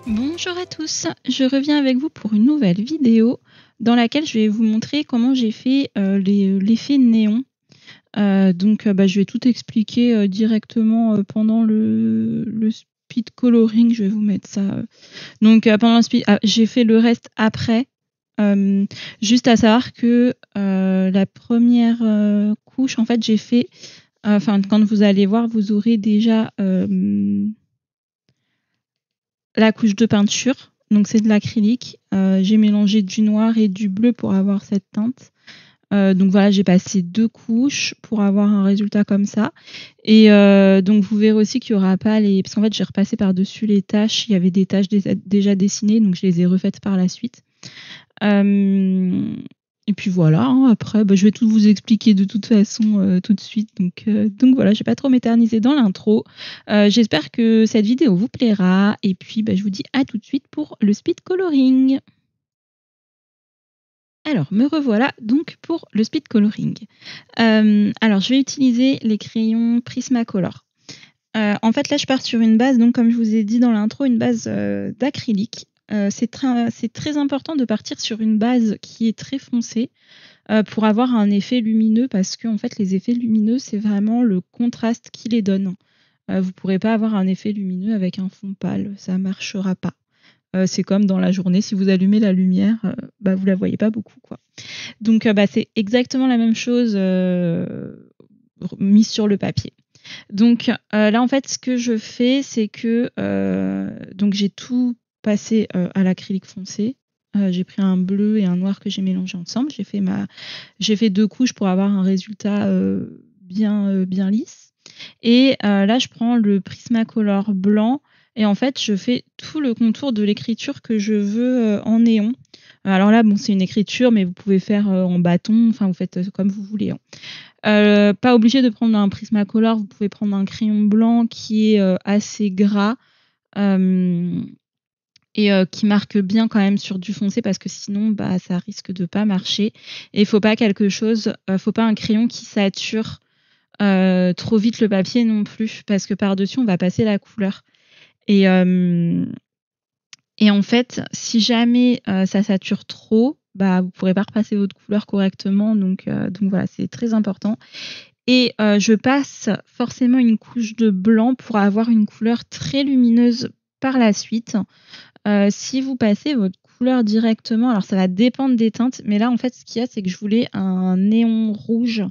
Bonjour à tous, je reviens avec vous pour une nouvelle vidéo dans laquelle je vais vous montrer comment j'ai fait l'effet néon. Je vais tout expliquer directement pendant le speed coloring. Je vais vous mettre ça. Pendant le speed, j'ai fait le reste après. Juste à savoir que la première couche, en fait, j'ai fait. Quand vous allez voir, vous aurez déjà la couche de peinture, donc c'est de l'acrylique. J'ai mélangé du noir et du bleu pour avoir cette teinte. Donc voilà, j'ai passé 2 couches pour avoir un résultat comme ça. Et donc vous verrez aussi qu'il y aura pas les... Parce qu'en fait, j'ai repassé par-dessus les taches. Il y avait des taches déjà dessinées, donc je les ai refaites par la suite. Et puis voilà, hein, après, je vais tout vous expliquer de toute façon tout de suite. Donc voilà, je vais pas trop m'éterniser dans l'intro. J'espère que cette vidéo vous plaira. Et puis, je vous dis à tout de suite pour le speed coloring. Alors, me revoilà donc pour le speed coloring. Alors, je vais utiliser les crayons Prismacolor. En fait, là, je pars sur une base, donc comme je vous ai dit dans l'intro, une base d'acrylique. C'est très important de partir sur une base qui est très foncée pour avoir un effet lumineux, parce que en fait, les effets lumineux, c'est vraiment le contraste qui les donne. Vous ne pourrez pas avoir un effet lumineux avec un fond pâle, ça ne marchera pas. C'est comme dans la journée, si vous allumez la lumière, vous la voyez pas beaucoup, quoi. Donc c'est exactement la même chose mise sur le papier. Donc là, en fait, ce que je fais, c'est que donc j'ai tout passé à l'acrylique foncé. J'ai pris un bleu et un noir que j'ai mélangé ensemble. J'ai fait 2 couches pour avoir un résultat bien lisse. Et là, je prends le Prismacolor blanc et en fait, je fais tout le contour de l'écriture que je veux en néon. Alors là, bon, c'est une écriture, mais vous pouvez faire en bâton. Enfin, vous faites comme vous voulez, hein. Pas obligé de prendre un Prismacolor, vous pouvez prendre un crayon blanc qui est assez gras et qui marque bien quand même sur du foncé, parce que sinon ça risque de pas marcher. Et il faut pas faut pas un crayon qui sature trop vite le papier non plus, parce que par-dessus on va passer la couleur. Et en fait, si jamais ça sature trop, vous pourrez pas repasser votre couleur correctement. Donc voilà, c'est très important. Et je passe forcément une couche de blanc pour avoir une couleur très lumineuse par la suite. Si vous passez votre couleur directement, alors ça va dépendre des teintes, mais là, en fait, ce qu'il y a, c'est que je voulais un néon rouge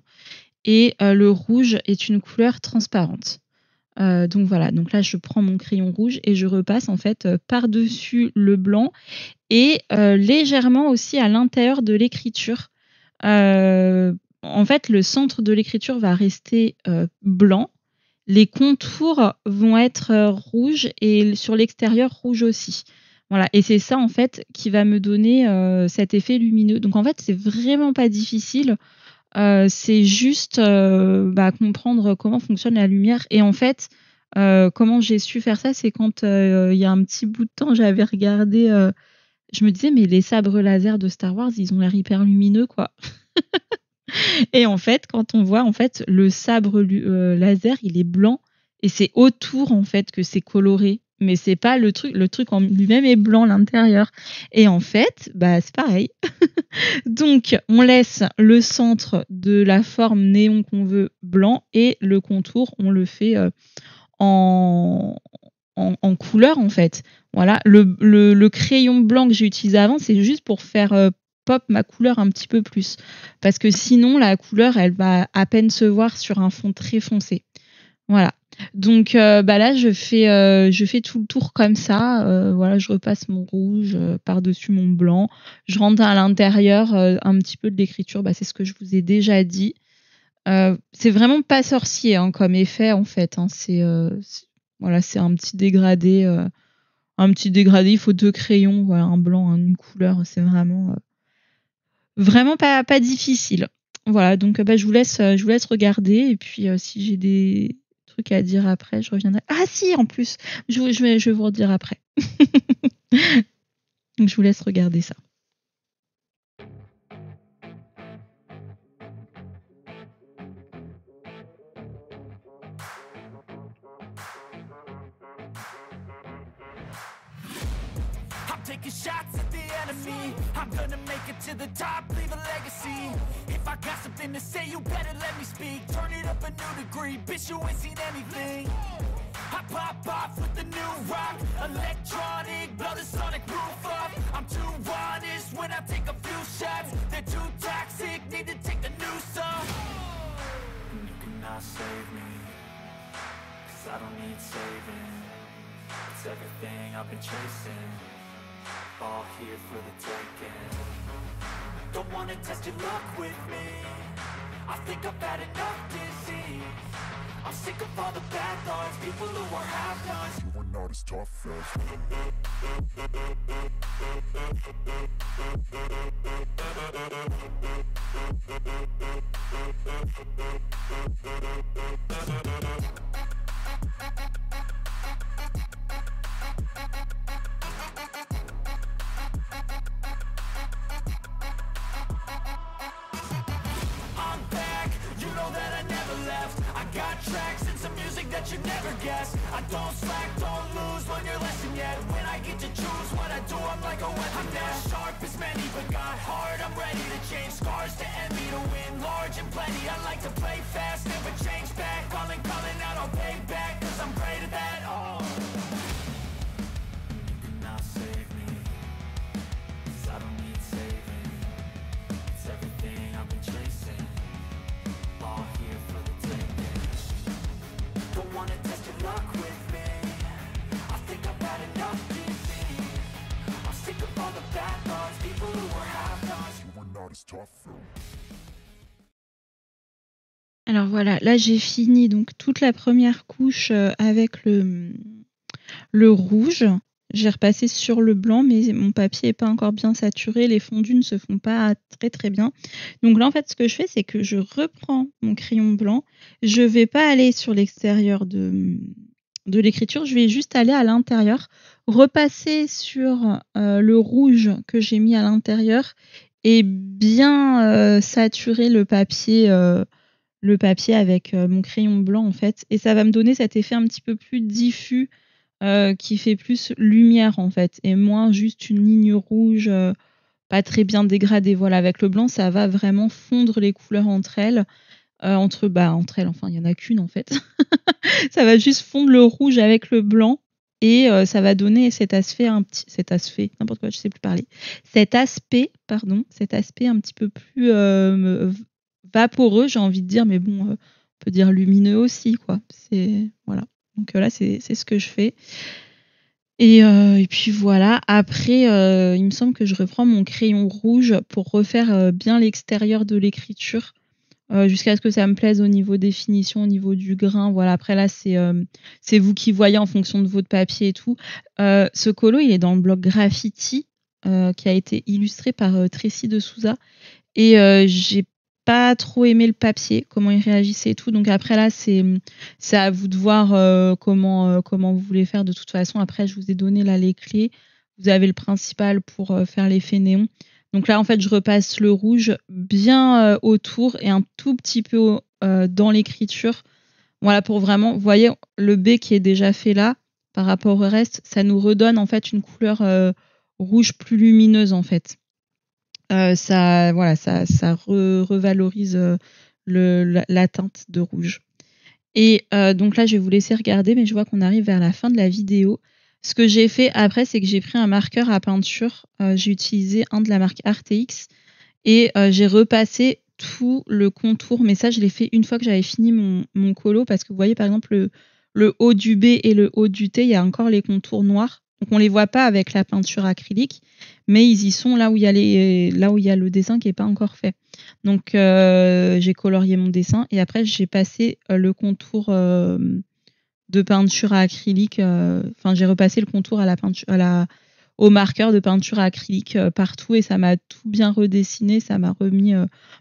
et le rouge est une couleur transparente. Donc voilà, donc là, je prends mon crayon rouge et je repasse en fait par-dessus le blanc et légèrement aussi à l'intérieur de l'écriture. En fait, le centre de l'écriture va rester blanc. Les contours vont être rouges et sur l'extérieur rouge aussi. Voilà, et c'est ça en fait qui va me donner cet effet lumineux. Donc en fait, c'est vraiment pas difficile. C'est juste comprendre comment fonctionne la lumière. Et en fait, comment j'ai su faire ça, c'est quand il y a un petit bout de temps, j'avais regardé. Je me disais, mais les sabres laser de Star Wars, ils ont l'air hyper lumineux, quoi. Et en fait, quand on voit en fait le sabre laser, il est blanc et c'est autour en fait que c'est coloré, mais c'est pas le truc. Le truc en lui-même est blanc l'intérieur. Et en fait, c'est pareil. Donc, on laisse le centre de la forme néon qu'on veut blanc et le contour, on le fait en, en couleur en fait. Voilà, le crayon blanc que j'ai utilisé avant, c'est juste pour faire pop ma couleur un petit peu plus. Parce que sinon, la couleur, elle va à peine se voir sur un fond très foncé. Voilà. Donc là, je fais tout le tour comme ça. Voilà, je repasse mon rouge par-dessus mon blanc. Je rentre à l'intérieur un petit peu de l'écriture. C'est ce que je vous ai déjà dit. C'est vraiment pas sorcier comme effet en fait. Hein. Voilà, c'est un petit dégradé. Il faut 2 crayons, voilà, un blanc, une couleur. C'est vraiment pas difficile. Voilà, donc je vous laisse regarder. Et puis si j'ai des trucs à dire après, je reviendrai. Ah si, en plus, je vais vous redire après. Donc je vous laisse regarder ça. taking shots at the enemy. I'm gonna make it to the top, leave a legacy. If I got something to say, you better let me speak. Turn it up a new degree, bitch, you ain't seen anything. I pop off with the new rock, electronic, blow the sonic roof up. I'm too honest when I take a few shots. They're too toxic, need to take the noose off. And you cannot save me, 'cause I don't need saving. It's everything I've been chasing, all here for the taking. Don't wanna test your luck with me, I think I've had enough disease. I'm sick of all the bad thoughts, people who are half-nots. You are not as tough as I'm back, you know that I never left. I got tracks and some music that you never guessed. I don't slack, don't lose, learn your lesson yet. When I get to choose what I do, I'm like a weapon. I'm not sharp as many, but got heart, I'm ready to change. Scars to envy, to win large and plenty. I like to play fast, never change back. Calling out, I'll pay back, 'cause I'm great at that. Oh, you cannot save me, 'cause I don't need saving. It's everything I've been chasing, all here for the taking. Don't wanna test your luck with me, I think I've had enough disease. I'm sick of all the bad thoughts, people who are half-nots. You were not as tough though. Alors voilà, là j'ai fini donc toute la première couche avec le rouge. J'ai repassé sur le blanc, mais mon papier est pas encore bien saturé. Les fondus ne se font pas très très bien. Donc là en fait ce que je fais c'est que je reprends mon crayon blanc. Je vais pas aller sur l'extérieur de l'écriture, je vais juste aller à l'intérieur, repasser sur le rouge que j'ai mis à l'intérieur et bien saturer le papier avec mon crayon blanc en fait, et ça va me donner cet effet un petit peu plus diffus qui fait plus lumière en fait, et moins juste une ligne rouge pas très bien dégradée. Voilà, avec le blanc, ça va vraiment fondre les couleurs entre elles, entre elles, enfin il y en a qu'une en fait. Ça va juste fondre le rouge avec le blanc et ça va donner cet aspect n'importe quoi, je sais plus parler. Cet aspect un petit peu plus vaporeux, j'ai envie de dire, mais bon, on peut dire lumineux aussi, quoi. C'est voilà. Donc là, c'est ce que je fais. Et puis voilà. Après, il me semble que je reprends mon crayon rouge pour refaire bien l'extérieur de l'écriture, jusqu'à ce que ça me plaise au niveau des finitions, au niveau du grain. Voilà. Après là, c'est vous qui voyez en fonction de votre papier et tout. Ce colo, il est dans le blog Graffiti, qui a été illustré par Tracy de Souza. Et j'ai pas trop aimé le papier, comment il réagissait et tout. Donc après là, c'est à vous de voir comment vous voulez faire. De toute façon, après, je vous ai donné là les clés. Vous avez le principal pour faire l'effet néon. Donc là, en fait, je repasse le rouge bien autour et un tout petit peu dans l'écriture. Voilà, pour vraiment, vous voyez, le B qui est déjà fait là, par rapport au reste, ça nous redonne en fait une couleur rouge plus lumineuse en fait. Ça revalorise la teinte de rouge. Et donc là, je vais vous laisser regarder, mais je vois qu'on arrive vers la fin de la vidéo. Ce que j'ai fait après, c'est que j'ai pris un marqueur à peinture. J'ai utilisé un de la marque RTX et j'ai repassé tout le contour. Mais ça, je l'ai fait une fois que j'avais fini mon colo, parce que vous voyez, par exemple, le haut du B et le haut du T, il y a encore les contours noirs. Donc on les voit pas avec la peinture acrylique, mais ils y sont là où il y a le dessin qui est pas encore fait. Donc j'ai colorié mon dessin et après j'ai passé le contour de peinture à acrylique. Enfin, j'ai repassé le contour à la peinture, au marqueur de peinture à acrylique partout, et ça m'a tout bien redessiné. Ça m'a remis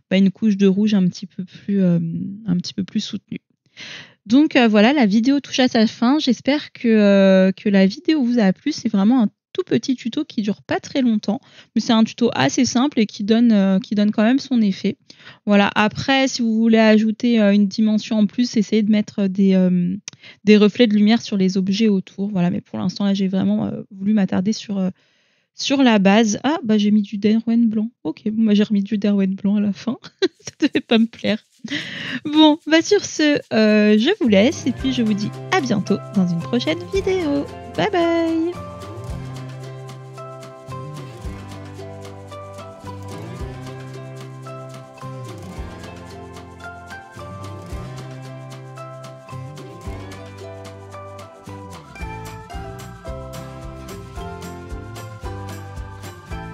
une couche de rouge un petit peu plus soutenue. Donc voilà, la vidéo touche à sa fin. J'espère que la vidéo vous a plu. C'est vraiment un tout petit tuto qui dure pas très longtemps, mais c'est un tuto assez simple et qui donne quand même son effet. Voilà. Après, si vous voulez ajouter une dimension en plus, essayez de mettre des reflets de lumière sur les objets autour. Voilà. Mais pour l'instant, là, j'ai vraiment voulu m'attarder sur sur la base. Ah, bah j'ai mis du Derwent blanc. Ok, bon, bah j'ai remis du Derwent blanc à la fin. Ça devait pas me plaire. Bon, bah sur ce, je vous laisse et puis je vous dis à bientôt dans une prochaine vidéo. Bye bye!